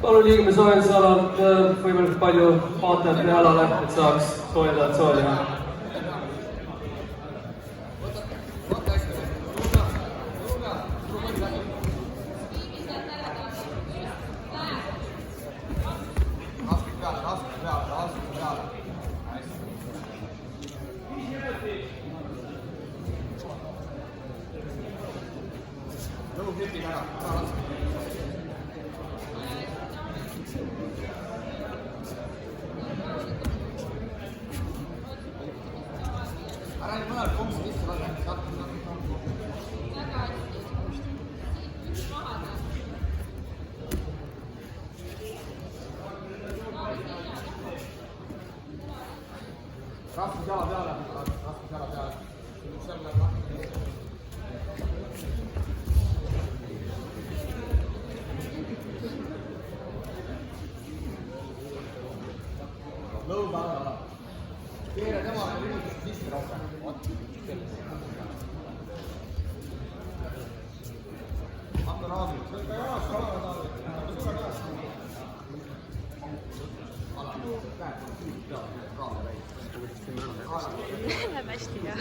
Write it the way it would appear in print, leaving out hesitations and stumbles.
Palun liigume soojendusalalt võimalikult palju vaatajate jalale, et saaks soojendada sooli. Raskus jala peale, raskus jala peale. Üks seal läheb lahti. Lõu peale ala. Keere tema minutist sisse rohkem. Hakka raasi. Sõlka jalas, kala taal. Sõlka jalas. Ala. Näed, raale väike. Läheb hästi, jah.